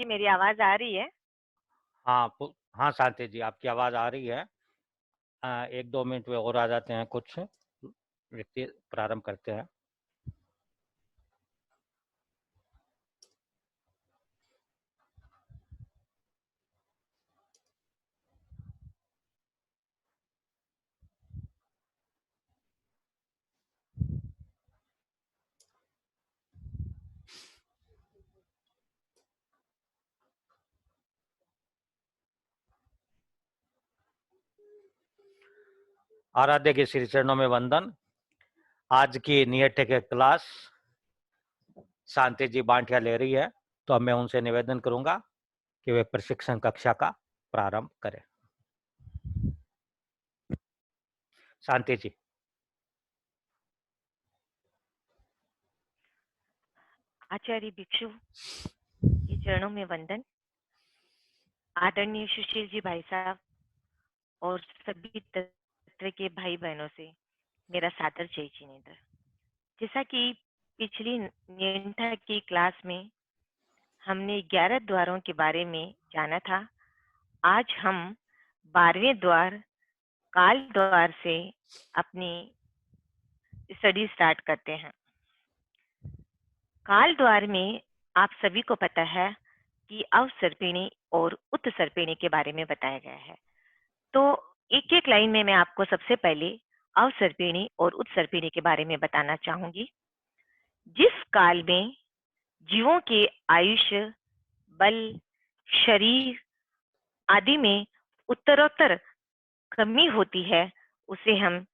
जी, मेरी आवाज़ आ रही है? हाँ, शांति जी, आपकी आवाज़ आ रही है। 1-2 मिनट में और आ जाते हैं कुछ व्यक्ति, प्रारंभ करते हैं। आराध्य के श्री चरणों में वंदन। आज की नियत के क्लास शांति जी बांटिया ले रही है, तो अब मैं उनसे निवेदन करूंगा कि वे प्रशिक्षण कक्षा का प्रारंभ करें। शांति जी। आचार्य भिक्षु के चरणों में वंदन। आदरणीय सुशील जी भाई साहब और सभी तत्व के भाई बहनों से मेरा सादर जय जिनेन्द्र। जैसा कि पिछली नियंत्रण की क्लास में हमने 11 द्वारों के बारे में जाना था, आज हम 12वें द्वार काल द्वार से अपनी स्टडी स्टार्ट करते हैं। काल द्वार में आप सभी को पता है कि अवसर्पिणी और उत्सर्पिणी के बारे में बताया गया है। तो एक एक लाइन में मैं आपको सबसे पहले अवसर्पिणी और उत्सर्पिणी के बारे में बताना चाहूंगी। जिस काल में जीवों के आयुष्य, बल, शरीर आदि में उत्तरोत्तर कमी होती है, उसे हम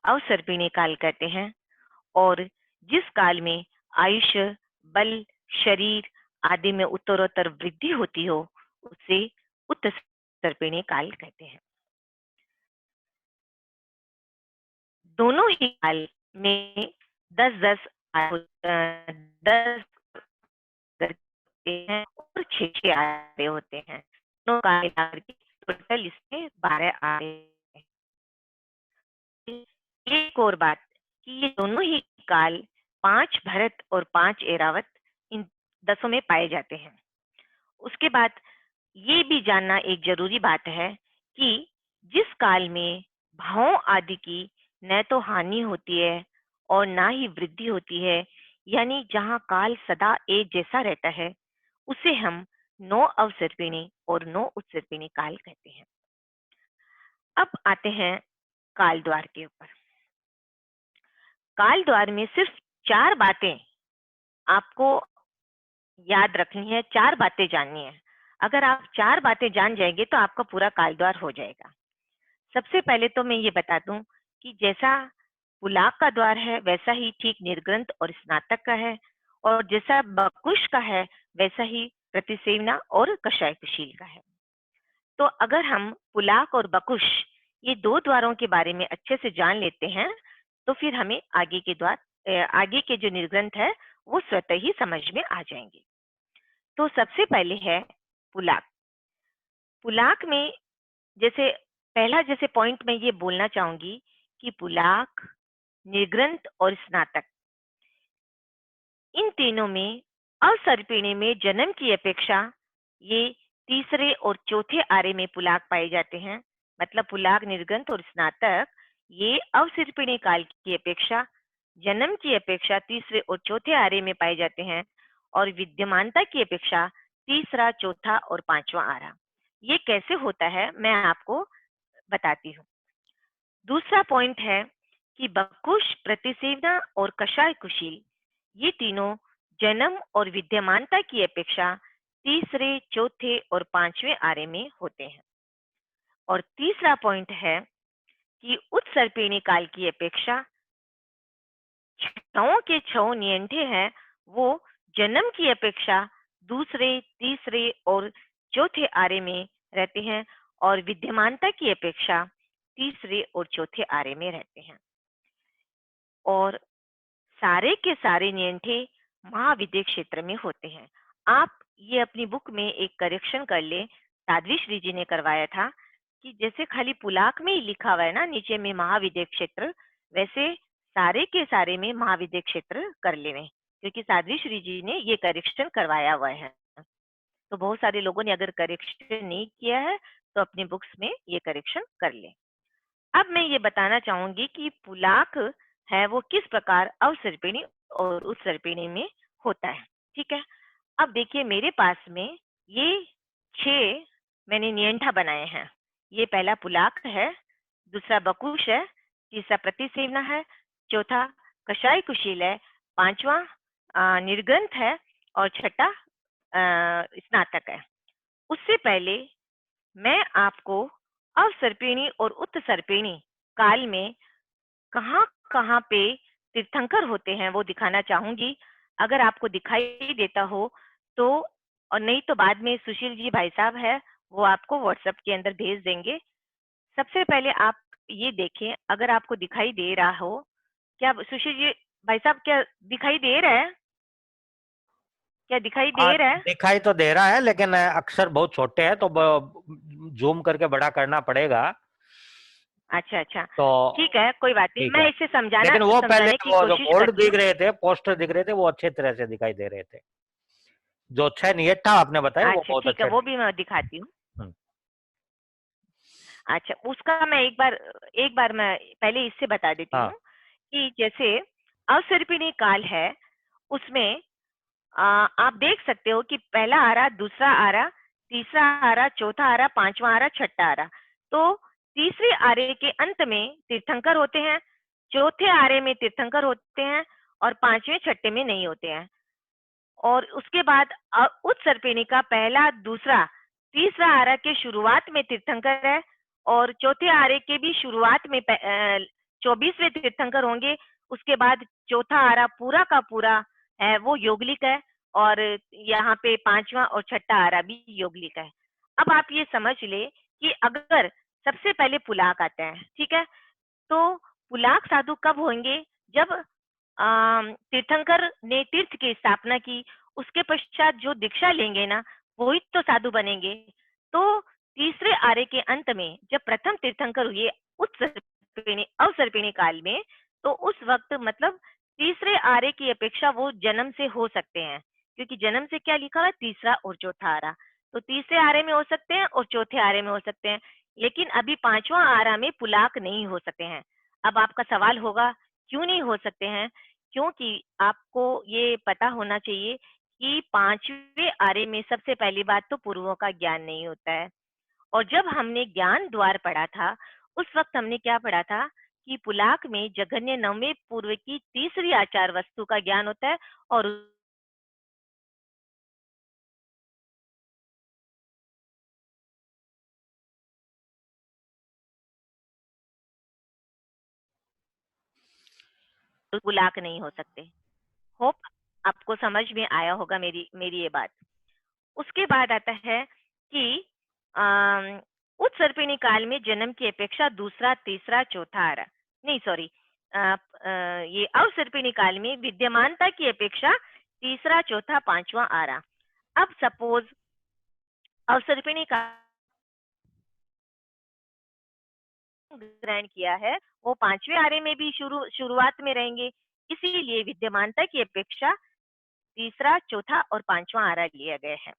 अवसर्पिणी काल कहते हैं। और जिस काल में आयुष्य, बल, शरीर आदि में उत्तरोत्तर वृद्धि होती हो, उसे उत्सर्पिणी काल कहते हैं। दोनों ही काल में 10-10 करते हैं और 6-6 आरे होते हैं। दोनों काल मिलाकर के टोटल इसमें 12 आरे हैं। एक और बात कि ये दोनों ही काल 5 भरत और 5 ऐरावत इन 10 में पाए जाते हैं। उसके बाद ये भी जानना एक जरूरी बात है कि जिस काल में भावों आदि की न तो हानि होती है और ना ही वृद्धि होती है, यानी जहाँ काल सदा एक जैसा रहता है, उसे हम नो अवसर्पिणी और नो उत्सर्पिणी काल कहते हैं। अब आते हैं काल द्वार के ऊपर। काल द्वार में सिर्फ 4 बातें आपको याद रखनी है, 4 बातें जाननी है। अगर आप 4 बातें जान जाएंगे तो आपका पूरा काल द्वार हो जाएगा। सबसे पहले तो मैं ये बता दूं कि जैसा पुलाव का द्वार है, वैसा ही ठीक निर्ग्रंथ और स्नातक का है, और जैसा बकुश का है, वैसा ही प्रतिसेवना और कषाय कुशील का है। तो अगर हम पुलाक और बकुश ये 2 द्वारों के बारे में अच्छे से जान लेते हैं, तो फिर हमें आगे के आगे के जो निर्ग्रंथ है वो स्वतः ही समझ में आ जाएंगे। तो सबसे पहले है पुलाक। पुलाक में जैसे पहला जैसे पॉइंट मैं ये बोलना चाहूंगी कि पुलाक, निर्ग्रंथ और स्नातक, इन तीनों में अवसर्पिणी में जन्म की अपेक्षा ये तीसरे और चौथे आरे में पुलाक पाए जाते हैं। मतलब पुलाक, निर्ग्रंथ और स्नातक ये अवसर्पिणी काल की अपेक्षा, जन्म की अपेक्षा तीसरे और चौथे आरे में पाए जाते हैं, और विद्यमानता की अपेक्षा तीसरा, चौथा और पांचवा आरा। ये कैसे होता है मैं आपको बताती हूँ। दूसरा पॉइंट है कि बकुश, प्रतिसेवना और कषाय कुशील ये तीनों जन्म और विद्यमानता की अपेक्षा तीसरे, चौथे और पांचवें आरे में होते हैं। और तीसरा पॉइंट है कि उत्सर्पिणी काल की अपेक्षा छओं के छओं नियंठे हैं, वो जन्म की अपेक्षा दूसरे, तीसरे और चौथे आरे में रहते हैं, और विद्यमानता की अपेक्षा तीसरे और चौथे आरे में रहते हैं। और सारे के सारे नियंठे महाविद्य क्षेत्र में होते हैं। आप ये अपनी बुक में एक करेक्शन कर ले, साध्वी श्री जी ने करवाया था कि जैसे खाली पुलाक में ही लिखा हुआ है ना नीचे में महाविद्य क्षेत्र, वैसे सारे के सारे में महाविद्य क्षेत्र कर लेवे, क्योंकि साध्वी श्री जी ने ये करेक्शन करवाया हुआ है। तो बहुत सारे लोगों ने अगर करेक्शन नहीं किया है तो अपनी बुक्स में ये करेक्शन कर लें। अब मैं ये बताना चाहूंगी कि पुलाक है वो किस प्रकार अवसर्पिणी और उत्सर्पिणी में होता है। ठीक है, अब देखिए मेरे पास में ये 6 मैंने नियंठा बनाए हैं। ये पहला पुलाक है, दूसरा बकुश है, तीसरा प्रतिसेवना है, चौथा कषाय कुशील है, पांचवा निर्गंथ है और छठा स्नातक है। उससे पहले मैं आपको अवसर्पिणी और उत्सर्पिणी काल में कहाँ कहाँ पे तीर्थंकर होते हैं वो दिखाना चाहूंगी। अगर आपको दिखाई देता हो तो, और नहीं तो बाद में सुशील जी भाई साहब है वो आपको व्हाट्सएप के अंदर भेज देंगे। सबसे पहले आप ये देखें, अगर आपको दिखाई दे रहा हो, क्या सुशील जी भाई साहब क्या दिखाई दे रहा है? क्या दिखाई हाँ, दे रहा है? दिखाई तो दे रहा है लेकिन अक्षर बहुत छोटे हैं तो जूम करके बड़ा करना पड़ेगा। अच्छा अच्छा, तो ठीक है, कोई बात नहीं, ठीक मैं है, इसे समझाना लेकिन वो पहले समझाने की वो जो कोशिश बोर्ड करती दिख हूँ। रहे थे, पोस्टर दिख रहे थे, वो अच्छे तरह से दिखाई दे रहे थे। जो 6 नियत था आपने बताया वो अच्छा बहुत ठीक है, अच्छे वो थे। भी मैं दिखाती हूँ। हम्म, अच्छा, उसका मैं एक बार मैं पहले इससे बता देती हूँ हाँ कि जैसे अवसर्पिणी काल है, उसमें आप देख सकते हो कि पहला आरा, दूसरा आरा, तीसरा आरा, चौथा आरा, पांचवा आरा, छठा आरा। तो तीसरे आरे के अंत में तीर्थंकर होते हैं, चौथे आरे में तीर्थंकर होते हैं और पांचवें छठे में नहीं होते हैं। और उसके बाद उत्सर्पिणी का पहला, दूसरा, तीसरा आरा के शुरुआत में तीर्थंकर है और चौथे आरे के भी शुरुआत में 24वें तीर्थंकर होंगे। उसके बाद चौथा आरा पूरा का पूरा है वो योगलिक है और यहाँ पे पांचवा और छठा आरा भी योगलिक है। अब आप ये समझ ले कि अगर सबसे पहले पुलाक आते हैं, ठीक है, तो पुलाक साधु कब होंगे? जब तीर्थंकर ने तीर्थ की स्थापना की, उसके पश्चात जो दीक्षा लेंगे ना, वो ही तो साधु बनेंगे। तो तीसरे आर्य के अंत में जब प्रथम तीर्थंकर हुए उत्सर्पिणी अवसर्पिणी काल में, तो उस वक्त मतलब तीसरे आर्य की अपेक्षा वो जन्म से हो सकते हैं, क्योंकि जन्म से क्या लिखा हुआ है, तीसरा और चौथा आरा। तो तीसरे आर्य में हो सकते हैं और चौथे आर्य में हो सकते हैं, लेकिन अभी पांचवा आरा में पुलाक नहीं हो सकते हैं। अब आपका सवाल होगा क्यों नहीं हो सकते हैं? क्योंकि आपको ये पता होना चाहिए कि पांचवें आर्य में सबसे पहली बात तो पूर्वों का ज्ञान नहीं होता है। और जब हमने ज्ञान द्वार पढ़ा था, उस वक्त हमने क्या पढ़ा था कि पुलाक में जघन्य नवमे पूर्व की तीसरी आचार वस्तु का ज्ञान होता है और पुलाक नहीं हो सकते। होप आपको समझ में आया होगा मेरी मेरी ये बात। उसके बाद आता है कि अम, उत्सर्पिणी काल में जन्म की अपेक्षा दूसरा, तीसरा, चौथा आरा, नहीं सॉरी, ये अवसर्पिणी काल में विद्यमानता की अपेक्षा तीसरा, चौथा, पांचवा आरा। अब सपोज अवसर्पिणी काल ग्रहण किया है, वो पांचवें आरे में भी शुरुआत में रहेंगे, इसीलिए विद्यमानता की अपेक्षा तीसरा, चौथा और पांचवा आरा लिया गया है।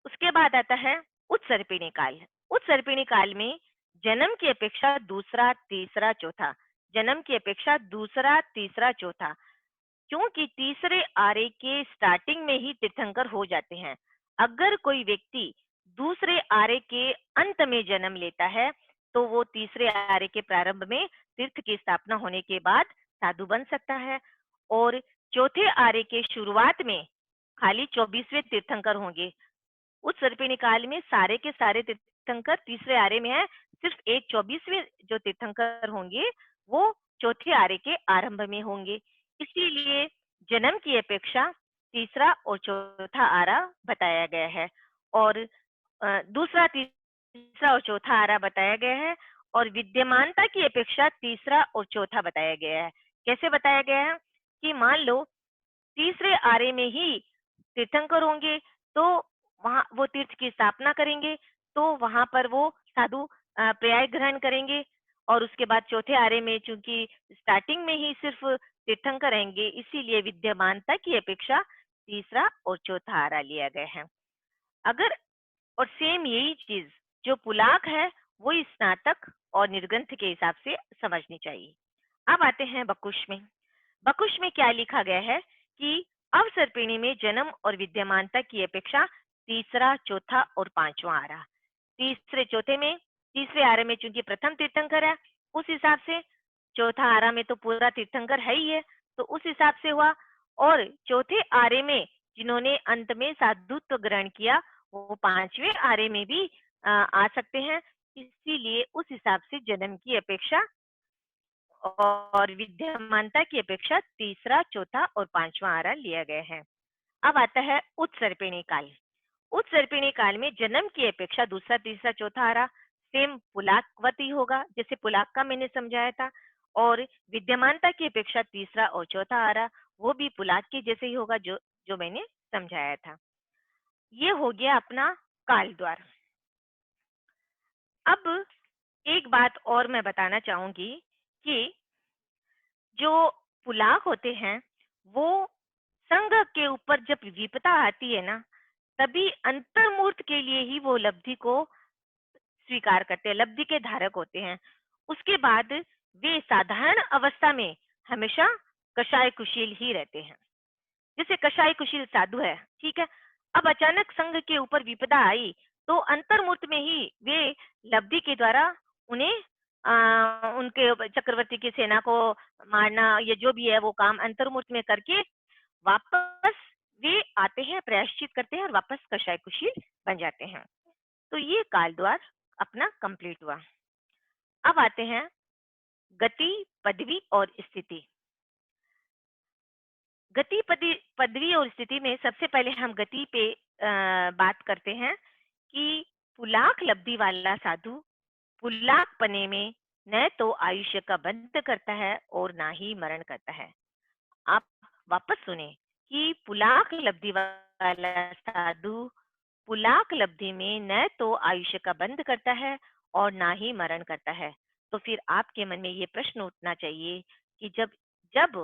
उसके बाद आता है उत्सर्पिणी काल। उत्सर्पिणी काल में जन्म की अपेक्षा दूसरा, तीसरा, चौथा, जन्म की अपेक्षा दूसरा, तीसरा, चौथा, क्योंकि तीसरे आरे के स्टार्टिंग में ही तीर्थंकर हो जाते हैं। अगर कोई व्यक्ति दूसरे आरे के अंत में जन्म लेता है तो वो तीसरे आरे के प्रारंभ में तीर्थ की स्थापना होने के बाद साधु बन सकता है। और चौथे आरे के शुरुआत में खाली 24वें तीर्थंकर होंगे। उत्सर्पिणी काल में सारे के सारे तीर्थंकर तीसरे आरे में है, सिर्फ एक 24वें जो तीर्थंकर होंगे वो चौथे आरे के आरंभ में होंगे। इसीलिए जन्म की अपेक्षा तीसरा और चौथा आरा बताया गया है और दूसरा, तीसरा और चौथा आरा बताया गया है और विद्यमानता की अपेक्षा तीसरा और चौथा बताया गया है। कैसे बताया गया है कि मान लो तीसरे आरे में ही तीर्थंकर होंगे तो वहां वो तीर्थ की स्थापना करेंगे, तो वहां पर वो साधु पर्याय ग्रहण करेंगे। और उसके बाद चौथे आरे में चूंकि स्टार्टिंग में ही सिर्फ तीर्थंकर रहेंगे, इसीलिए विद्यमानता की अपेक्षा तीसरा और चौथा आरा लिया गया है। अगर और सेम यही चीज जो पुलाक है वो ही स्नातक और निर्ग्रंथ के हिसाब से समझनी चाहिए। अब आते हैं बकुश में। बकुश में क्या लिखा गया है कि अवसर्पिणी में जन्म और विद्यमानता की अपेक्षा तीसरा, चौथा और पांचवा आरा। तीसरे चौथे में, तीसरे आरे में चूंकि प्रथम तीर्थंकर है उस हिसाब से, चौथा आरा में तो पूरा तीर्थंकर है ही है तो उस हिसाब से हुआ, और चौथे आरे में जिन्होंने अंत में साधुत्व ग्रहण किया वो पांचवें आरे में भी आ सकते हैं। इसीलिए उस हिसाब से जन्म की अपेक्षा और विद्यमानता की अपेक्षा तीसरा, चौथा और पांचवा आरा लिया गया है। अब आता है उत्सर्पिणी काल। उत्सर्पिणी काल में जन्म की अपेक्षा दूसरा, तीसरा, चौथा आरा सेम पुलाकवती होगा, जैसे पुलाक का मैंने समझाया था, और विद्यमानता की अपेक्षा तीसरा और चौथा आरा वो भी पुलाक के जैसे ही होगा जो जो मैंने समझाया था। ये हो गया अपना काल द्वार। अब एक बात और मैं बताना चाहूंगी कि जो पुलाक होते हैं वो संघ के ऊपर जब विपदा आती है ना तभी अंतर्मूर्त के लिए ही वो लब्धि को स्वीकार करते हैं, लब्धि के धारक होते हैं। उसके बाद वे साधारण अवस्था में हमेशा कषाय कुशील ही रहते हैं। जैसे कषाय कुशील साधु है, ठीक है, अब अचानक संघ के ऊपर विपदा आई तो अंतर्मूर्त में ही वे लब्धि के द्वारा उन्हें उनके चक्रवर्ती की सेना को मारना या जो भी है वो काम अंतर्मूर्त में करके वापस वे आते हैं, प्रायश्चित करते हैं और वापस कषाय कुशील बन जाते हैं। तो ये काल द्वार अपना कंप्लीट हुआ। अब आते हैं गति, पदवी और स्थिति। गति, पदवी और स्थिति में सबसे पहले हम गति पे बात करते हैं कि पुलाक लब्धि वाला साधु पुलाक पने में न तो आयुष्य का बंध करता है और ना ही मरण करता है। आप वापस सुने कि पुलाक लब्धि वाला साधु पुलाक लब्धि में न तो आयुष्य का बंध करता है और ना ही मरण करता है। तो फिर आपके मन में ये प्रश्न उठना चाहिए कि जब जब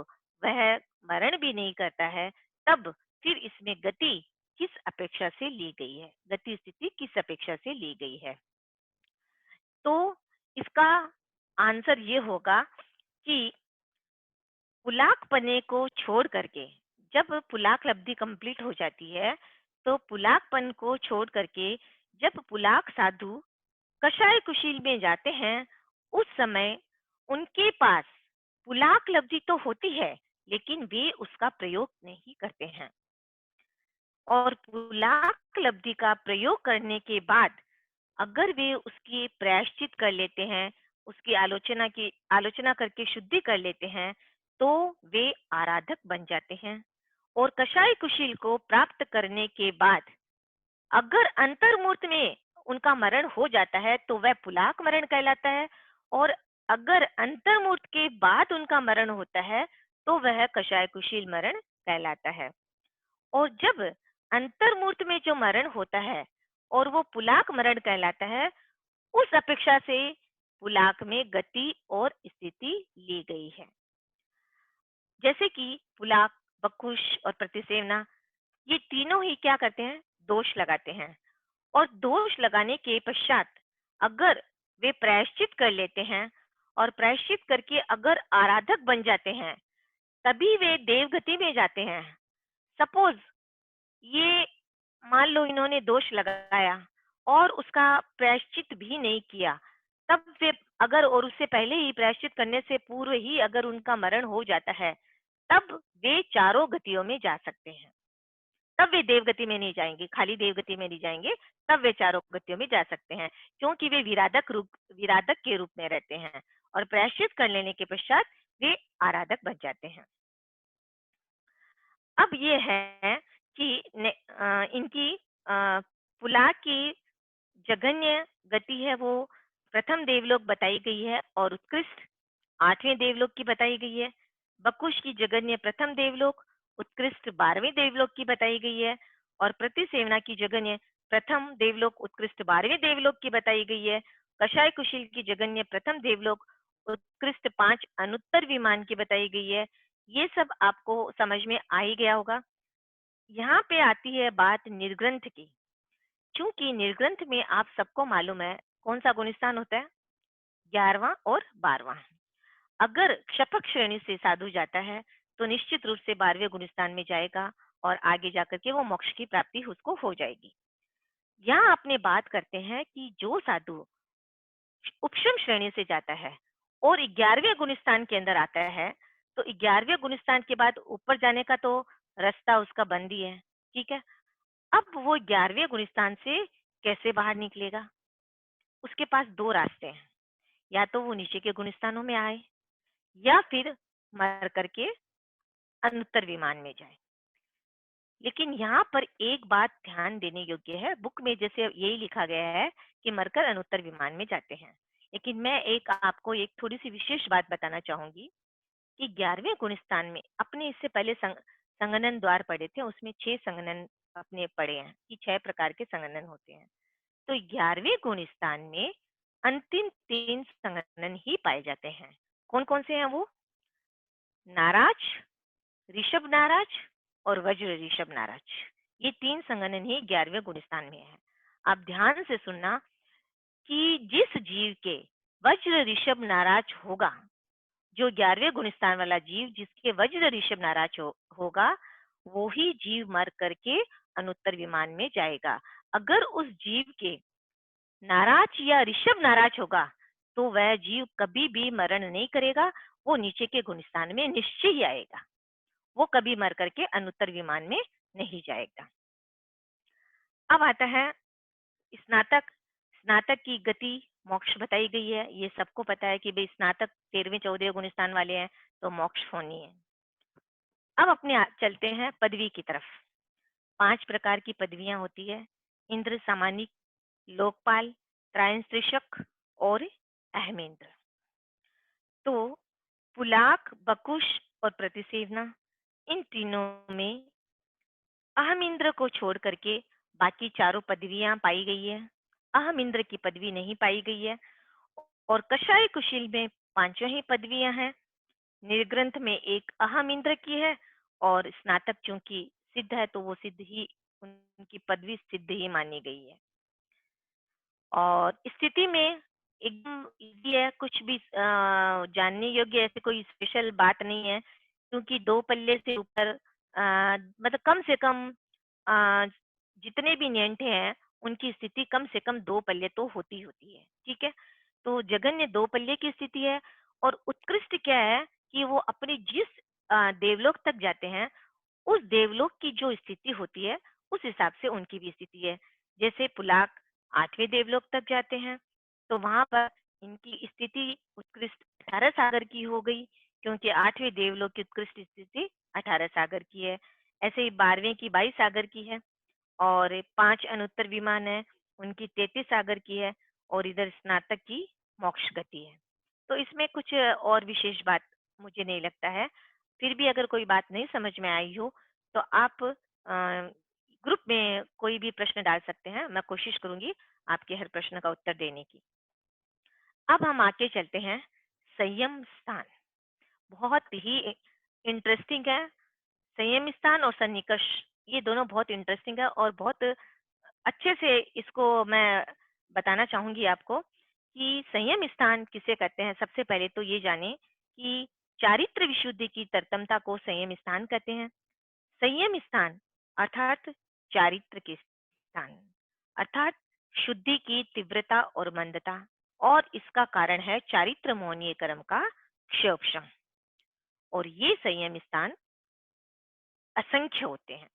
वह मरण भी नहीं करता है तब फिर इसमें गति किस अपेक्षा से ली गई है, गति स्थिति किस अपेक्षा से ली गई है। तो इसका आंसर ये होगा कि पुलाक पने को छोड़ करके जब पुलाक लब्धि कंप्लीट हो जाती है तो पुलाकपन को छोड़ करके जब पुलाक साधु कषाय कुशील में जाते हैं उस समय उनके पास पुलाक लब्धि तो होती है लेकिन वे उसका प्रयोग नहीं करते हैं, और पुलाक लब्धि का प्रयोग करने के बाद अगर वे उसकी प्रायश्चित कर लेते हैं, उसकी आलोचना करके शुद्धि कर लेते हैं तो वे आराधक बन जाते हैं। और कषाय कुशील को प्राप्त करने के बाद अगर अंतर्मूर्त में उनका मरण हो जाता है तो वह पुलाक मरण कहलाता है, और अगर अंतर्मूर्त के बाद उनका मरण होता है तो वह कषाय कुशील मरण कहलाता है। और जब अंतर्मूर्त में जो मरण होता है और वो पुलाक मरण कहलाता है उस अपेक्षा से पुलाक में गति और स्थिति ली गई है। जैसे कि पुलाक, बकुश और प्रतिसेवना ये तीनों ही क्या करते हैं, दोष लगाते हैं, और दोष लगाने के पश्चात अगर वे प्रायश्चित कर लेते हैं और प्रायश्चित करके अगर आराधक बन जाते हैं तभी वे देवगति में जाते हैं। सपोज ये मान लो इन्होंने दोष लगाया और उसका प्रायश्चित भी नहीं किया, तब वे अगर और उससे पहले ही प्रायश्चित करने से पूर्व ही अगर उनका मरण हो जाता है तब वे चारों गतियों में जा सकते हैं। तब वे देवगति में नहीं जाएंगे, खाली देवगति में नहीं जाएंगे, तब वे चारों गतियों में जा सकते हैं क्योंकि वे विराधक के रूप में रहते हैं और प्रायश्चित कर लेने के पश्चात वे आराधक बन जाते हैं। अब ये है कि इनकी पुला की जघन्य गति है वो प्रथम देवलोक बताई गई है और उत्कृष्ट आठवें देवलोक की बताई गई है। बकुश की जघन्य प्रथम देवलोक, उत्कृष्ट 12वें देवलोक की बताई गई है, और प्रतिसेवना की जघन्य प्रथम देवलोक, उत्कृष्ट 12वें देवलोक की बताई गई है। कषाय कुशील की जघन्य प्रथम देवलोक, उत्कृष्ट 5 अनुत्तर विमान की बताई गई है। ये सब आपको समझ में आ ही गया होगा। यहाँ पे आती है बात निर्ग्रंथ की। चूंकि निर्ग्रंथ में आप सबको मालूम है कौन सा गुणस्थान होता है, 11वां और 12वां। अगर क्षपक श्रेणी से साधु जाता है तो निश्चित रूप से 12वें गुणस्थान में जाएगा और आगे जाकर के वो मोक्ष की प्राप्ति उसको हो जाएगी। यहाँ अपने बात करते हैं कि जो साधु उपशम श्रेणी से जाता है और 11वें गुणस्थान के अंदर आता है, तो 11वें गुणस्थान के बाद ऊपर जाने का तो रास्ता उसका बंद ही है। ठीक है, अब वो 11वें गुणस्थान से कैसे बाहर निकलेगा? उसके पास दो रास्ते हैं, या तो वो नीचे के गुणस्थानों में आए या फिर मर करके अनुत्तर विमान में जाए। लेकिन यहाँ पर एक बात ध्यान देने योग्य है, बुक में जैसे यही लिखा गया है कि मरकर अनुत्तर विमान में जाते हैं, लेकिन मैं एक आपको एक थोड़ी सी विशेष बात बताना चाहूंगी कि 11वें गुणस्थान में अपने इससे पहले संगनन द्वार पढ़े थे, उसमें 6 संगनन अपने पढ़े हैं कि 6 प्रकार के संगनन होते हैं। तो 11वें गुणस्थान में अंतिम 3 संगनन ही पाए जाते हैं। कौन कौन से हैं वो? नाराज, ऋषभ नाराज और वज्र ऋषभ नाराज। ये 3 संगनन ही 11वें गुणस्थान में है। आप ध्यान से सुनना कि जिस जीव के वज्र ऋषभ नाराज होगा, जो 11वें गुणस्थान वाला जीव जिसके वज्र ऋषभ नाराज होगा, वो ही जीव मर करके अनुत्तर विमान में जाएगा। अगर उस जीव के नाराज या ऋषभ नाराज होगा तो वह जीव कभी भी मरण नहीं करेगा, वो नीचे के गुणस्थान में निश्चय ही आएगा, वो कभी मर करके अनुत्तर विमान में नहीं जाएगा। अब आता है स्नातक। स्नातक की गति मोक्ष बताई गई है, ये सबको पता है कि भाई स्नातक 13वें 14वें गुणस्थान वाले हैं तो मोक्ष होनी है। अब अपने चलते हैं पदवी की तरफ। 5 प्रकार की पदवियां होती है, इंद्र, सामानिक, लोकपाल, त्रायंस्त्रिशक और अहमेंद्र। तो पुलाक, बकुश और प्रतिसेवना, इन तीनों में अहम इंद्र को छोड़ करके बाकी चारों पदवियां पाई गई है, अहम इंद्र की पदवी नहीं पाई गई है। और कषाय कुशील में 5 ही पदवियां हैं। निर्ग्रंथ में एक अहम इंद्र की है और स्नातक चूंकि सिद्ध है तो वो सिद्ध ही, उनकी पदवी सिद्ध ही मानी गई है। और स्थिति में एकदम इजी है, कुछ भी जानने योग्य ऐसे कोई स्पेशल बात नहीं है, क्योंकि 2 पल्ले से ऊपर मतलब कम से कम अ, जितने भी नियंठे हैं उनकी स्थिति कम से कम 2 पल्ले तो होती है। ठीक है, तो जगन्य 2 पल्ले की स्थिति है। और उत्कृष्ट क्या है कि वो अपने जिस देवलोक तक जाते हैं उस देवलोक की जो स्थिति होती है उस हिसाब से उनकी भी स्थिति है। जैसे पुलाक 8वें देवलोक तक जाते हैं तो वहां पर इनकी स्थिति उत्कृष्ट 18 सागर की हो गई, क्योंकि 8वें देवलोक की उत्कृष्ट स्थिति 18 सागर की है। ऐसे ही 12वें की 22 सागर की है और 5 अनुत्तर विमान है, उनकी 33 सागर की है और इधर स्नातक की मोक्ष गति है। तो इसमें कुछ और विशेष बात मुझे नहीं लगता है। फिर भी अगर कोई बात नहीं समझ में आई हो तो आप ग्रुप में कोई भी प्रश्न डाल सकते हैं, मैं कोशिश करूंगी आपके हर प्रश्न का उत्तर देने की। अब हम आगे चलते हैं संयम स्थान। बहुत ही इंटरेस्टिंग है। संयम स्थान और सन्निकर्ष, ये दोनों बहुत इंटरेस्टिंग है और बहुत अच्छे से इसको मैं बताना चाहूंगी आपको कि संयम स्थान किसे कहते हैं। सबसे पहले तो ये जाने कि चारित्र विशुद्धि की तरतमता को संयम स्थान कहते हैं। संयम स्थान अर्थात चारित्र के स्थान, अर्थात शुद्धि की तीव्रता और मंदता, और इसका कारण है चारित्र मौनीय कर्म का क्षोभशम। और ये संयम स्थान असंख्य होते हैं।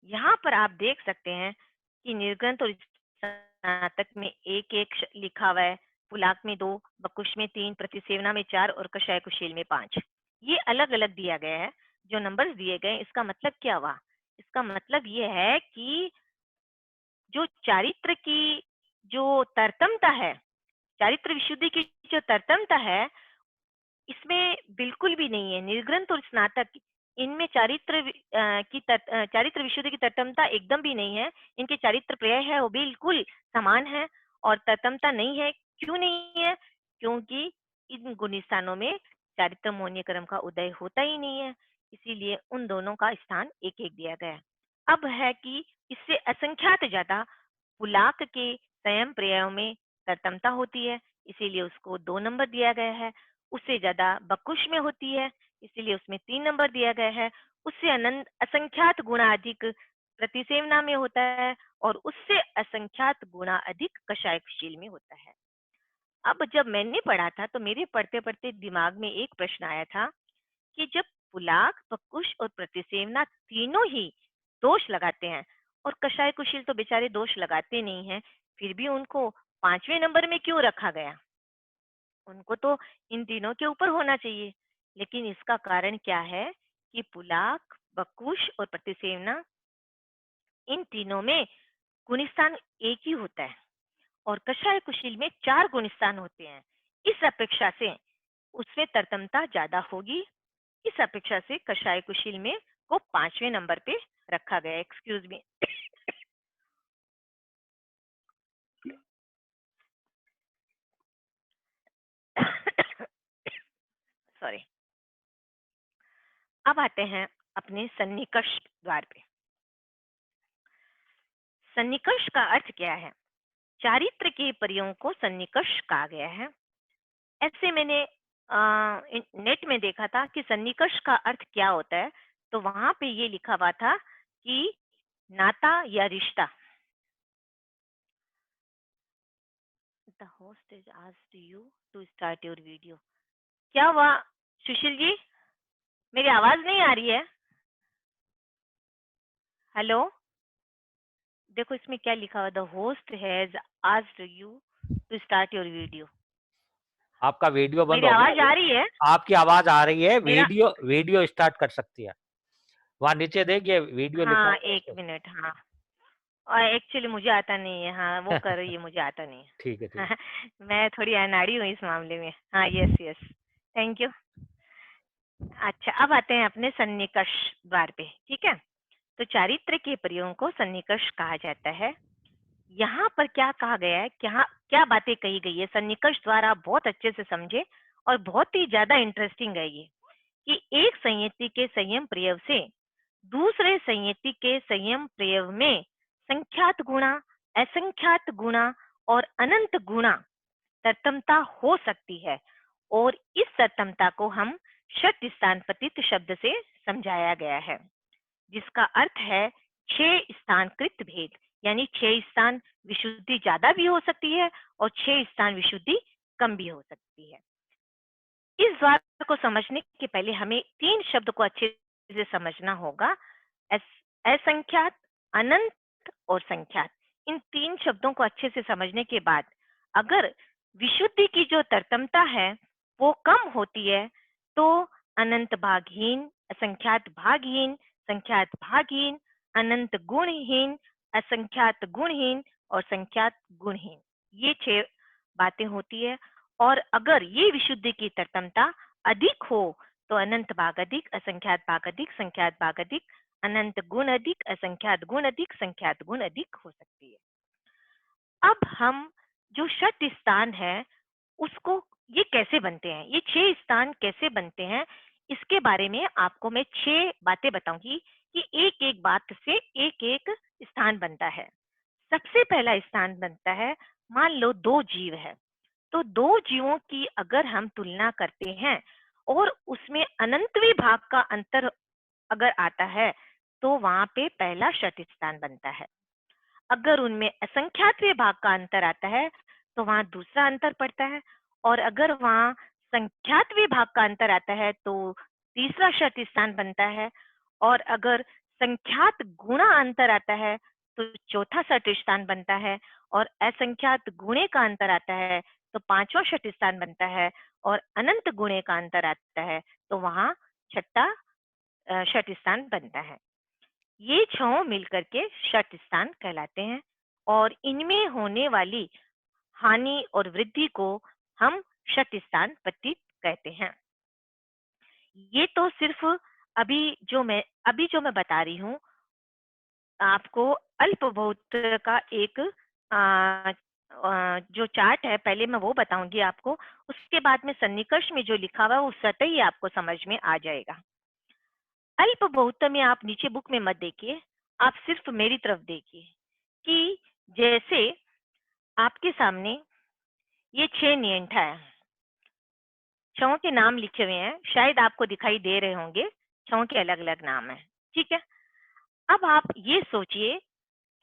यहाँ पर आप देख सकते हैं कि निर्ग्रंथ और स्नातक में एक एक लिखा हुआ है, पुलाक में 2, बकुश में 3, प्रतिसेवना में 4 और कषाय कुशील में 5। ये अलग अलग दिया गया है, जो नंबर्स दिए गए इसका मतलब क्या हुआ? इसका मतलब ये है कि जो चारित्र की जो तरतमता है, चारित्र विशुद्धि की जो तरतमता है, इसमें बिल्कुल भी नहीं है। निर्ग्रंथ और स्नातक इनमें चारित्र विशुद्धि की तत्मता एकदम भी नहीं है। इनके चारित्र प्रत्यय है वो बिल्कुल समान है और तत्मता नहीं है। क्यों नहीं है? क्योंकि इन गुण स्थानों में चारित्र मौन्य कर्म का उदय होता ही नहीं है, इसीलिए उन दोनों का स्थान एक एक दिया गया है। अब है कि इससे असंख्यात ज्यादा पुलाक के संयम प्रयय में तरतमता होती है, इसीलिए उसको 2 नंबर दिया गया है। उससे ज्यादा बकुश में होती है, इसीलिए उसमें 3 नंबर दिया गया है। उससे अनंत असंख्यात गुणा अधिक प्रतिसेवना में होता है, और उससे असंख्यात गुणा अधिक कषायशील में होता है। अब जब मैंने पढ़ा था तो मेरे पढ़ते पढ़ते दिमाग में एक प्रश्न आया था कि जब पुलाक, बकुश और प्रतिसेवना तीनों ही दोष लगाते हैं, और कषाय कुशील तो बेचारे दोष लगाते नहीं हैं, फिर भी उनको 5वें नंबर में क्यों रखा गया? उनको तो इन तीनों के ऊपर होना चाहिए। लेकिन इसका कारण क्या है कि पुलाक, बकुश और प्रतिसेवना, इन तीनों में गुणस्थान एक ही होता है, और कषाय कुशील में 4 गुणस्थान होते हैं। इस अपेक्षा से उसमें तरतमता ज्यादा होगी। इस अपेक्षा से कषाय कुशील में को 5वें नंबर पे रखा गया। Excuse me. सॉरी। अब आते हैं अपने सन्निकर्ष द्वार पे। सन्निकर्ष का अर्थ क्या है? चारित्र के परियों को सन्निकर्ष कहा गया है। ऐसे मैंने नेट में देखा था कि सन्निकर्ष का अर्थ क्या होता है, तो वहां पे ये लिखा हुआ था कि नाता या रिश्ता। The host is asked you to start your video. क्या हुआ सुशील जी? मेरी आवाज नहीं आ रही है? हेलो, देखो इसमें क्या लिखा हुआ, the host has asked you to start your video. आपका वीडियो बंद मेरी हो आवाज गया। आ रही है? आपकी आवाज आ रही है, मेरा, वीडियो स्टार्ट कर सकती है। वहां नीचे देखिए वीडियो लिखा हाँ होगा एक उसको। मिनट, हाँ। और एक्चुअली मुझे आता नहीं है, हाँ वो कर रही है, मुझे आता नहीं ठीक है, ठीक है। मैं थोड़ी अनाड़ी हूँ इस मामले में। हाँ, यस यस, थैंक यू। अच्छा, अब आते हैं अपने सन्निकर्ष द्वार पे, ठीक है। तो चारित्र के प्रयोग को सन्निकर्ष कहा जाता है। यहाँ पर क्या कहा गया है, क्या क्या बातें कही गई है सन्निकर्ष द्वारा, आप बहुत अच्छे से समझे, और बहुत ही ज्यादा इंटरेस्टिंग है ये, कि एक संयति के संयम प्रयोग से दूसरे संयति के संयम प्रयोग में संख्यात गुणा, असंख्यात गुणा और अनंत गुणा तरतमता हो सकती है। और इस तरतमता को हम षट स्थान पतित शब्द से समझाया गया है, जिसका अर्थ है 6 स्थानकृत भेद, यानी 6 स्थान विशुद्धि ज्यादा भी हो सकती है और 6 स्थान विशुद्धि कम भी हो सकती है। इस द्वार को समझने के पहले हमें 3 शब्द को अच्छे से समझना होगा, असंख्यात, अनंत और संख्यात। इन 3 शब्दों को अच्छे से समझने के बाद अगर विशुद्धि की जो तरतमता है वो कम होती है, तो अनंत भागहीन, असंख्यात भागहीन, संख्यात भागहीन, अनंत गुणहीन, असंख्यात गुणहीन और संख्यात गुणहीन, ये 6 बातें होती है। और अगर ये विशुद्धि की तरतमता अधिक हो तो अनंत भाग अधिक, असंख्यात भाग अधिक, संख्यात भाग अधिक, अनंत गुण अधिक, असंख्यात गुण अधिक, संख्यात गुण अधिक हो सकती है। अब हम जो षट स्थान है उसको, ये कैसे बनते हैं, ये 6 स्थान कैसे बनते हैं, इसके बारे में आपको मैं 6 बातें बताऊंगी कि एक एक बात से एक एक स्थान बनता है। सबसे पहला स्थान बनता है, मान लो 2 जीव है, तो 2 जीवों की अगर हम तुलना करते हैं और उसमें अनंतवीं भाग का अंतर अगर आता है, तो वहां पे पहला षट स्थान बनता है। अगर उनमें असंख्यातवें भाग का अंतर आता है तो वहां दूसरा अंतर पड़ता है, और अगर वहां संख्यातवें भाग का अंतर आता है तो तीसरा षट स्थान बनता है, और अगर संख्यात गुणा अंतर आता है तो चौथा षट स्थान बनता है, और असंख्यात गुणे का अंतर आता है तो पांचवा षट स्थान बनता है, और अनंत गुणे का अंतर आता है तो वहां छठा षट स्थान बनता है। ये 6 मिलकर के षट स्थान कहलाते हैं, और इनमें होने वाली हानि और वृद्धि को हम षट स्थान पतित कहते हैं। ये तो सिर्फ अभी जो मैं बता रही हूँ आपको, अल्प बहुत का एक जो चार्ट है, पहले मैं वो बताऊंगी आपको, उसके बाद में सन्निकर्ष में जो लिखा हुआ है वो स्वतः ही आपको समझ में आ जाएगा। अल्प बहुत में आप नीचे बुक में मत देखिए, आप सिर्फ मेरी तरफ देखिए कि जैसे आपके सामने ये 6 नियंठा है, छहों के नाम लिखे हुए हैं, शायद आपको दिखाई दे रहे होंगे, छहों के अलग-अलग नाम हैं, ठीक है? अब आप ये सोचिए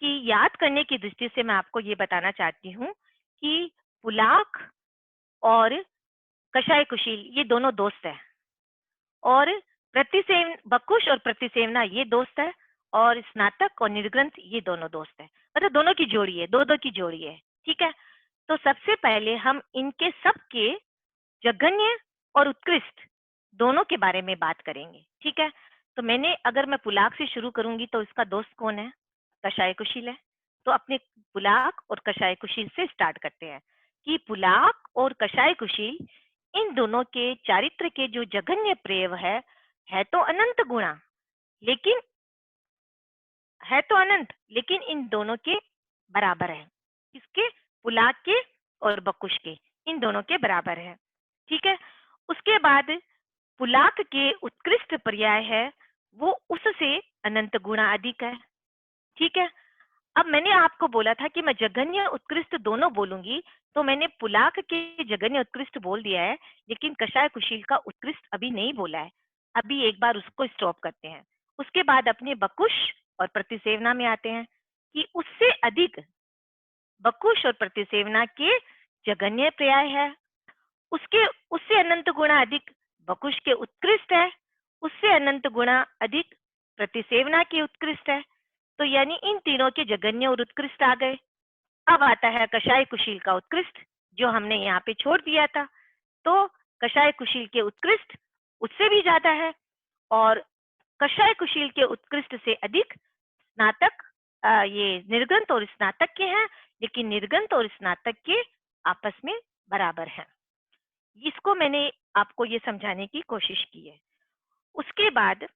कि याद करने की दृष्टि से मैं आपको ये बताना चाहती हूँ कि पुलाक और कषाय कुशील ये दोनों दोस्त हैं और बकुश और प्रतिसेवना ये दोस्त है और स्नातक और निर्ग्रंथ ये दोनों दोस्त है, मतलब दोनों की जोड़ी है, दो की जोड़ी है, ठीक है? तो सबसे पहले हम इनके सबके जघन्य और उत्कृष्ट दोनों के बारे में बात करेंगे, ठीक है? तो अगर मैं पुलाक से शुरू करूंगी तो इसका दोस्त कौन है? कषाय कुशील है। तो अपने पुलाक और कषाय कुशील से स्टार्ट करते हैं कि पुलाक और कषाय कुशील इन दोनों के चारित्र के जो जघन्य प्रेम है तो अनंत गुणा, लेकिन लेकिन इन दोनों के बराबर है। किसके? पुलाक के और बकुश के, इन दोनों के बराबर है, ठीक है? उसके बाद पुलाक के उत्कृष्ट पर्याय है वो उससे अनंत गुणा अधिक है, ठीक है? अब मैंने आपको बोला था कि मैं जघन्य उत्कृष्ट दोनों बोलूंगी, तो मैंने पुलाक के जघन्य उत्कृष्ट बोल दिया है, लेकिन कषाय कुशील का उत्कृष्ट अभी नहीं बोला है। अभी एक बार उसको स्टॉप करते हैं। उसके बाद अपने बकुश और प्रतिसेवना में आते हैं कि उससे अधिक बकुश और प्रतिसेवना के जघन्य पर्याय है, उसके उससे अनंत गुणा अधिक बकुश के उत्कृष्ट है, उससे अनंत गुणा अधिक प्रतिसेवना के उत्कृष्ट है। तो यानी इन तीनों के जघन्य और उत्कृष्ट आ गए। अब आता है कषाय कुशील का उत्कृष्ट, जो हमने यहाँ पे छोड़ दिया था। तो कषाय कुशील के उत्कृष्ट उससे भी ज्यादा है और कषाय कुशील के उत्कृष्ट से अधिक स्नातक ये निर्गंत और स्नातक के हैं, लेकिन निर्गंत और स्नातक के आपस में बराबर हैं। इसको मैंने आपको ये समझाने की कोशिश की है। उसके बाद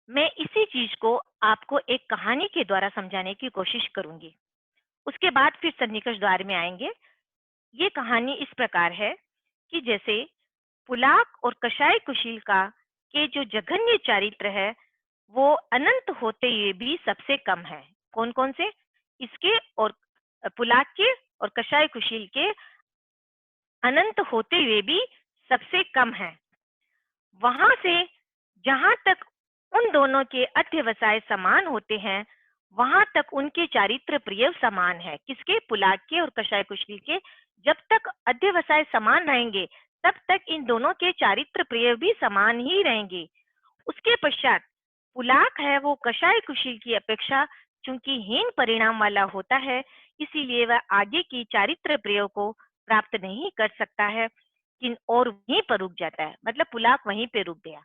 मैं इसी चीज को आपको एक कहानी के द्वारा समझाने की कोशिश करूंगी। उसके बाद फिर सन्निकर्ष द्वार में आएंगे। ये कहानी इस प्रकार है कि जैसे पुलाक और कषाय कुशील का के जो जघन्य चारित्र है वो अनंत होते हुए भी सबसे कम है। कौन कौन से? इसके और पुलाक के और कषाय कुशील के अनंत होते हुए भी सबसे कम है। वहां से जहां तक उन दोनों के अध्यवसाय समान होते हैं, वहां तक उनके चारित्र प्रिय समान है। किसके? पुलाक के और कषाय कुशील के। जब तक अध्यवसाय समान रहेंगे तब तक इन दोनों के चारित्र प्रिय भी समान ही रहेंगे। उसके पश्चात पुलाक है वो कषाय कुशील की अपेक्षा चूंकि हीन परिणाम वाला होता है, इसीलिए वह आगे की चारित्र प्रिय को प्राप्त नहीं कर सकता है और वहीं पर रुक जाता है। मतलब पुलाक वहीं पे रुक गया,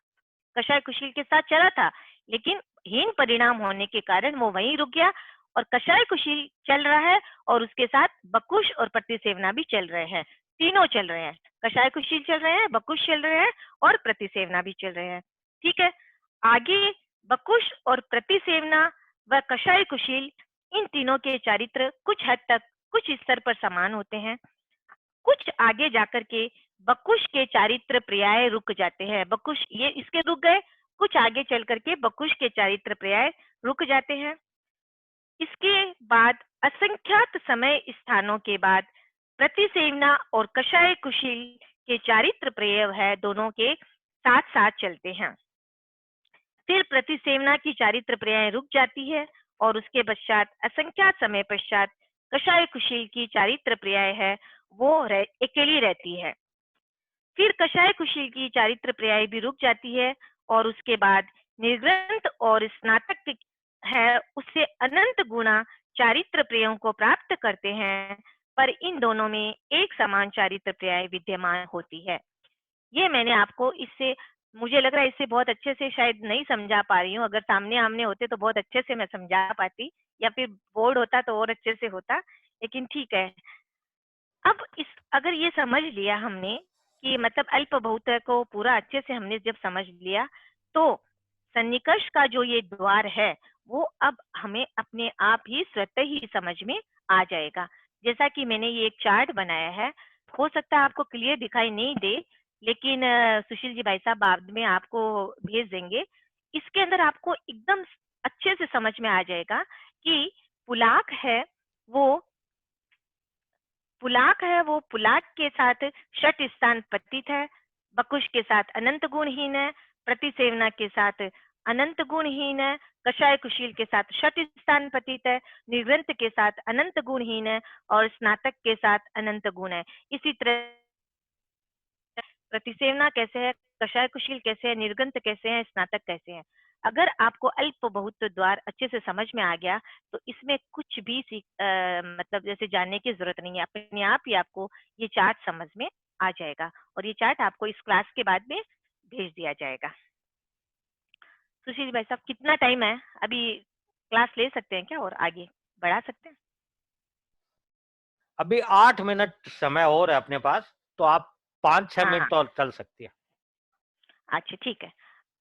कषाय कुशील के साथ चला था लेकिन हीन परिणाम होने के कारण वो वहीं रुक गया और कषाय कुशील चल रहा है और उसके साथ बकुश और प्रतिसेवना भी चल रहे हैं। तीनों चल रहे हैं, कषाय कुशील चल रहे हैं, बकुश चल रहे हैं और प्रतिसेवना भी चल रहे हैं, ठीक है? आगे बकुश और प्रतिसेवना व कषाय कुशील इन तीनों के चारित्र कुछ हद तक कुछ स्तर पर समान होते हैं। कुछ आगे जाकर के बकुश के चारित्र पर्याय रुक जाते हैं। बकुश ये इसके रुक गए, कुछ आगे चल करके बकुश के चारित्र पर्याय रुक जाते हैं। इसके बाद असंख्यात समय स्थानों के बाद प्रतिसेवना और कषाय कुशील के चारित्र पर्याय है दोनों के साथ साथ चलते हैं। फिर प्रतिसेवना की चारित्र पर्याय रुक जाती है और उसके पश्चात असंख्यात समय पश्चात कषाय कुशील की चारित्र पर्याय है वो अकेली रहती है। फिर कषाय कुशील की चारित्र पर्याय भी रुक जाती है और उसके बाद निर्ग्रंथ और स्नातक है उससे अनंत गुणा चारित्र पर्यायों को प्राप्त करते हैं, पर इन दोनों में एक समान चारित्र पर्याय विद्यमान होती है। ये मैंने आपको इससे, मुझे लग रहा है इससे बहुत अच्छे से शायद नहीं समझा पा रही हूँ। अगर सामने आमने होते तो बहुत अच्छे से मैं समझा पाती, या फिर बोर्ड होता तो और अच्छे से होता, लेकिन ठीक है। अब अगर ये समझ लिया हमने कि मतलब अल्प बहुत को पूरा अच्छे से हमने जब समझ लिया, तो सन्निकर्ष का जो ये द्वार है वो अब हमें अपने आप ही स्वतः ही समझ में आ जाएगा। जैसा कि मैंने ये एक चार्ट बनाया है, हो सकता है आपको क्लियर दिखाई नहीं दे, लेकिन सुशील जी भाई साहब बाद में आपको भेज देंगे। इसके अंदर आपको एकदम अच्छे से समझ में आ जाएगा कि पुलाक है वो पुलाक के साथ षट स्थान पतित है, बकुश के साथ अनंत गुणहीन है, प्रतिसेवना के साथ अनंत गुणहीन है, कषाय कुशील के साथ षट स्थान पतित है, निर्ग्रंथ के साथ अनंत गुणहीन है और स्नातक के साथ अनंत गुण है। इसी तरह प्रतिसेवना कैसे है, कषाय कुशील कैसे है, निर्ग्रंथ कैसे है, स्नातक कैसे है। अगर आपको अल्प बहुत द्वार अच्छे से समझ में आ गया तो इसमें कुछ भी मतलब जैसे जानने की जरूरत नहीं है, अपने आप ही आपको ये चार्ट समझ में आ जाएगा और ये चार्ट आपको इस क्लास के बाद में भेज दिया जाएगा। सुशील भाई साहब, कितना टाइम है अभी? क्लास ले सकते हैं क्या और आगे बढ़ा सकते हैं? अभी 8 मिनट समय और है अपने पास, तो आप 5-6 हाँ हाँ, मिनट और चल सकती है। अच्छा ठीक है।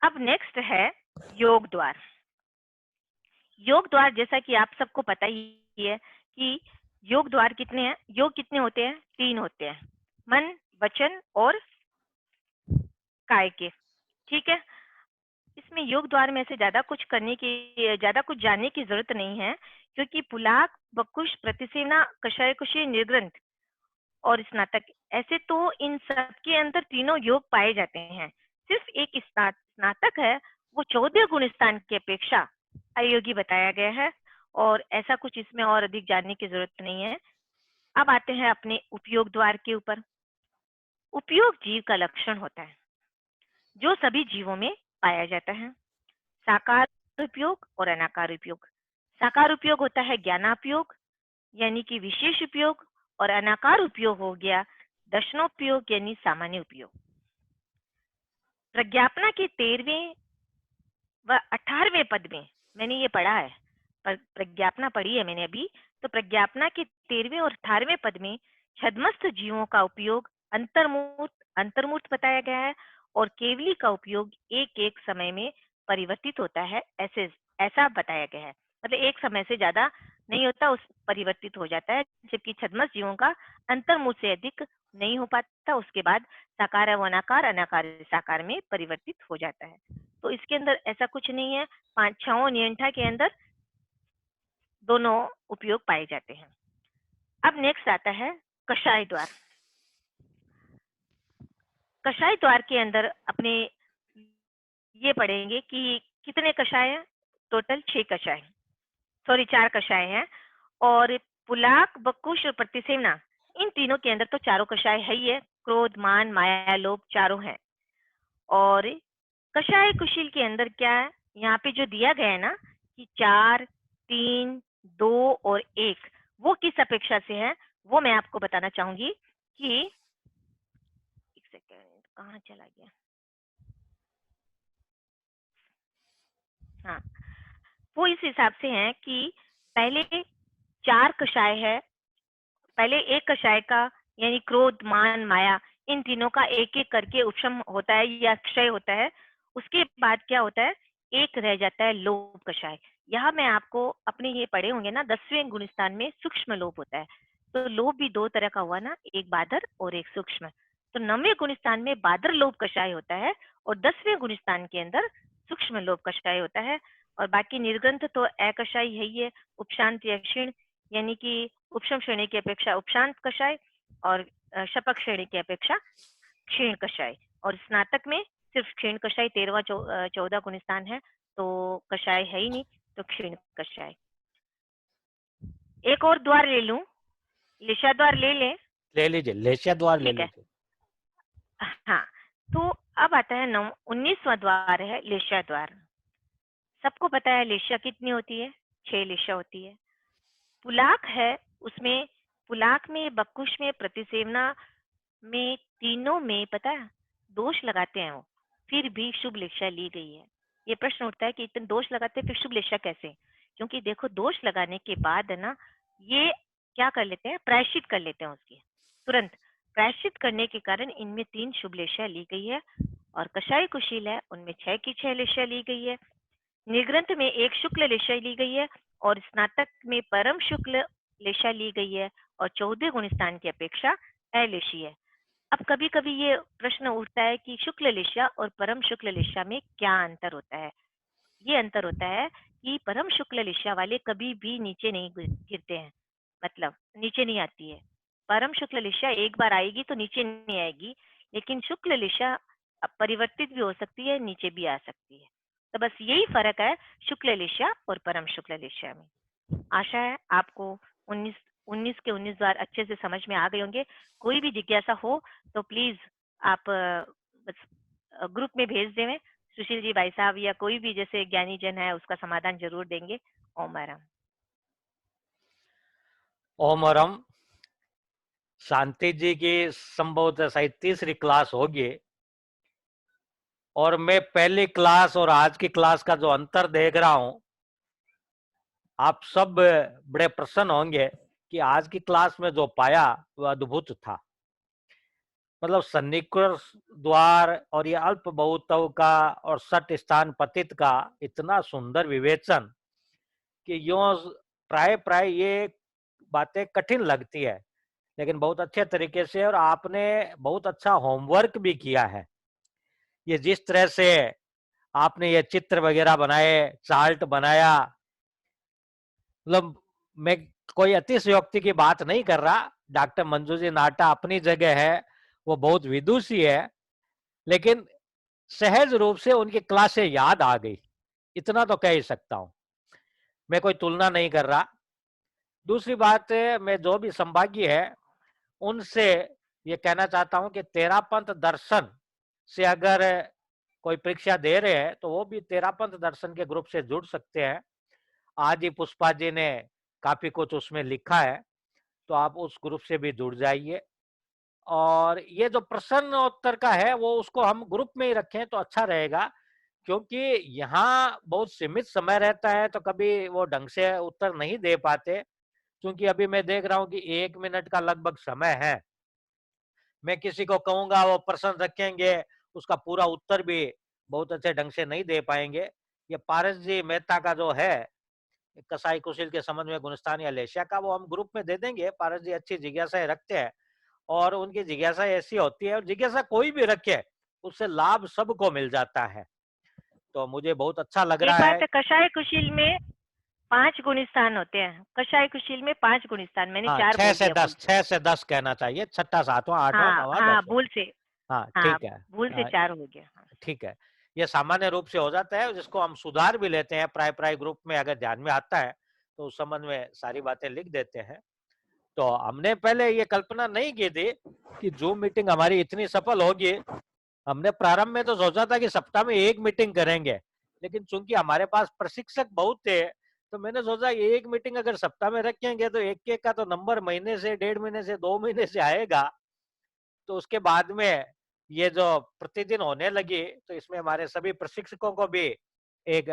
अब नेक्स्ट है योग द्वार। योग द्वार, जैसा कि आप सबको पता ही है कि योग द्वार कितने हैं, योग कितने होते हैं? 3 होते हैं, मन, वचन और काय के। ठीक है, इसमें योग द्वार में से ज्यादा कुछ जानने की जरूरत नहीं है, क्योंकि पुलाक, बकुश, प्रतिसेवना, कषाय कुशी, निर्ग्रंथ और स्नातक, ऐसे तो इन सबके अंदर तीनों योग पाए जाते हैं। सिर्फ एक स्नातक है, वो 14 गुण स्थान की अपेक्षा अयोगी बताया गया है और ऐसा कुछ इसमें और अधिक जानने की जरूरत नहीं है। अब आते हैं अपने उपयोग द्वार के ऊपर। उपयोग जीव का लक्षण होता है जो सभी जीवों में पाया जाता है। साकार उपयोग और अनाकार उपयोग। साकार उपयोग होता है ज्ञानापयोग, यानी कि विशेष उपयोग, और अनाकार उपयोग हो गया दर्शनोपयोग यानी सामान्य उपयोग। प्रज्ञापना के 13वें व 18वें पद में मैंने ये पढ़ा है, प्रज्ञापना पढ़ी है मैंने अभी, तो प्रज्ञापना के 13वें और 18वें पद में छद्मस्थ जीवों का उपयोग अंतर्मूर्त बताया गया है और केवली का उपयोग एक एक समय में परिवर्तित होता है, ऐसा बताया गया है। मतलब एक समय से ज्यादा नहीं होता, उस परिवर्तित हो जाता है, जबकि छद्मस्थ जीवों का अंतर्मूर्त से अधिक नहीं हो पाता, उसके बाद साकार व अनाकार, अनाकार साकार में परिवर्तित हो जाता है। तो इसके अंदर ऐसा कुछ नहीं है, 5 नियंठा के अंदर दोनों उपयोग पाए जाते हैं। अब नेक्स्ट आता है कषाय द्वार। कषाय द्वार के अंदर अपने ये पढ़ेंगे कि कितने कषाय हैं? टोटल 6 कषाय, सॉरी 4 कषाय हैं। और पुलाक, बकुश और प्रतिसेवना, इन तीनों के अंदर तो चारों कषाय है ही है, क्रोध, मान, माया, लोभ चारों हैं। और कषाय कुशील के अंदर क्या है, यहाँ पे जो दिया गया है ना कि 4, 3, 2 और 1, वो किस अपेक्षा से है वो मैं आपको बताना चाहूंगी कि एक सेकेंड, कहाँ चला गया? हाँ, वो इस हिसाब से है कि पहले 4 कषाय है, पहले एक कषाय का यानी क्रोध, मान, माया, इन तीनों का एक एक करके उपशम होता है या क्षय होता है। उसके बाद क्या होता है, एक रह जाता है लोभ कषाय। यहाँ मैं आपको अपने ये पढ़े होंगे ना 10वें गुणस्थान में सूक्ष्म लोभ होता है, तो लोभ भी 2 तरह का हुआ ना, एक बादर और एक सूक्ष्म। तो 9वें गुणस्थान में बादर लोभ कषाय होता है और 10वें गुणस्थान के अंदर सूक्ष्म लोभ कषाय होता है। और बाकी निर्ग्रंथ तो अकषाय है ही है, उपशांत या क्षीण, यानी कि उपशम श्रेणी की अपेक्षा उपशांत कषाय और शपक श्रेणी की अपेक्षा क्षीण कषाय। और स्नातक में सिर्फ क्षीण कषाय 13वां 14 गुणस्थान है, तो कषाय है ही नहीं, तो क्षीण कषाय। एक और द्वार ले लूं, लिशा द्वार ले लें? ले लीजिए, लेशिया द्वार ले ठीक है, लीजिए। हाँ। तो अब आता है 19वां द्वार है लेशा द्वार। सबको पता है लेशा कितनी होती है? 6 लेशा होती है। पुलाक है, उसमें पुलाक में, बकुश में, प्रतिसेवना में, तीनों में पता है दोष लगाते हैं वो, फिर भी शुभ लेशा ली गई है। ये प्रश्न उठता है कि इतने दोष लगाते हैं फिर शुभ लेशा कैसे? क्योंकि देखो दोष लगाने के बाद है ना, ये क्या कर लेते हैं, प्रायश्चित कर लेते हैं उसकी तुरंत। प्रायश्चित करने के कारण इनमें 3 शुभ लेशा ली गई है। और कषाय कुशील है, उनमें 6 की 6 लेशा ली गई है। निर्ग्रंथ में 1 शुक्ल लेशा ली गई है और स्नातक में परम शुक्ल लेशा ली गई है और 14 गुण स्थान की अपेक्षा अलेशी है। अब कभी कभी ये प्रश्न उठता है कि शुक्ल लेशा और परम शुक्ल लेशा में क्या अंतर होता है? ये अंतर होता है कि परम शुक्ल लिशा वाले कभी भी नीचे नहीं गिरते हैं, मतलब नीचे नहीं आती है। परम शुक्ल लिशा एक बार आएगी तो नीचे नहीं आएगी, लेकिन शुक्ल लिशा परिवर्तित भी हो सकती है, नीचे भी आ सकती है। तो बस यही फर्क है शुक्ल लिशा और परम शुक्ल लिशा में। आशा है आपको 19 19 के 19 बार अच्छे से समझ में आ गए होंगे। कोई भी जिज्ञासा हो तो प्लीज आप बस ग्रुप में भेज दें। सुशील जी भाई साहब या कोई भी जैसे ज्ञानी जन है उसका समाधान जरूर देंगे। ओम आराम। ओमरम, शांति जी की संभवतः शायद तीसरी क्लास होगी, और मैं पहली क्लास और आज की क्लास का जो अंतर देख रहा हूं, आप सब बड़े प्रसन्न होंगे कि आज की क्लास में जो पाया वह अद्भुत था। मतलब सन्निकृष्ट द्वार और ये अल्प बहुतव का और सट स्थान पतित का इतना सुंदर विवेचन कि यो प्राय प्राय ये बातें कठिन लगती है, लेकिन बहुत अच्छे तरीके से, और आपने बहुत अच्छा होमवर्क भी किया है। ये जिस तरह से आपने ये चित्र वगैरह बनाए, चार्ट बनाया, मतलब मैं कोई अतिशयोक्ति की बात नहीं कर रहा। डॉक्टर मंजू जी नाटा अपनी जगह है, वो बहुत विदुषी है, लेकिन सहज रूप से उनकी क्लासें याद आ गई, इतना तो कह ही सकता हूं। मैं कोई तुलना नहीं कर रहा। दूसरी बात, मैं जो भी संभागी है उनसे ये कहना चाहता हूं कि तेरापंथ दर्शन से अगर कोई परीक्षा दे रहे हैं तो वो भी तेरापंथ दर्शन के ग्रुप से जुड़ सकते हैं। आज ही पुष्पा जी ने काफी कुछ उसमें लिखा है, तो आप उस ग्रुप से भी जुड़ जाइए। और ये जो प्रश्न उत्तर का है वो उसको हम ग्रुप में ही रखें तो अच्छा रहेगा, क्योंकि यहाँ बहुत सीमित समय रहता है, तो कभी वो ढंग से उत्तर नहीं दे पाते। क्योंकि अभी मैं देख रहा हूँ कि 1 मिनट का लगभग समय है। मैं किसी को कहूंगा वो प्रश्न रखेंगे, उसका पूरा उत्तर भी बहुत अच्छे ढंग से नहीं दे पाएंगे। ये पारस जी मेहता का जो है कसाई कुशील के संबंध में गुणस्थान या लेशिया का, वो हम ग्रुप में दे देंगे। पारस जी अच्छी जिज्ञासाएं रखते हैं, और उनकी जिज्ञासा ऐसी होती है, और जिज्ञासा कोई भी रखे उससे लाभ सबको मिल जाता है। तो मुझे बहुत अच्छा लग एक रहा बात है। है, कषाय कुशील में 5 गुण स्थान होते हैं। कषाय कुशील में 5 गुण स्थान, मैंने हाँ, 4 छह बोल से दिया भूल दस से। 6 से 10 कहना चाहिए, छठा सातवां आठवां हाँ नवा हाँ, 10वां। भूल से। हाँ, हाँ, ठीक है। भूल से 4 हो गया। हाँ। ठीक है। ये सामान्य रूप से हो जाता है, जिसको हम सुधार भी लेते हैं प्राय प्राय ग्रुप में, अगर ध्यान में आता है तो उस संबंध में सारी बातें लिख देते हैं। तो हमने पहले ये कल्पना नहीं की थी कि जूम मीटिंग हमारी इतनी सफल होगी। हमने प्रारंभ में तो सोचा था कि सप्ताह में 1 मीटिंग करेंगे, लेकिन चूंकि हमारे पास प्रशिक्षक बहुत थे, तो मैंने सोचा 1 मीटिंग अगर सप्ताह में रखेंगे तो एक एक का तो नंबर महीने से, 1.5 महीने से, 2 महीने से आएगा। तो उसके बाद में ये जो प्रतिदिन होने लगी, तो इसमें हमारे सभी प्रशिक्षकों को भी एक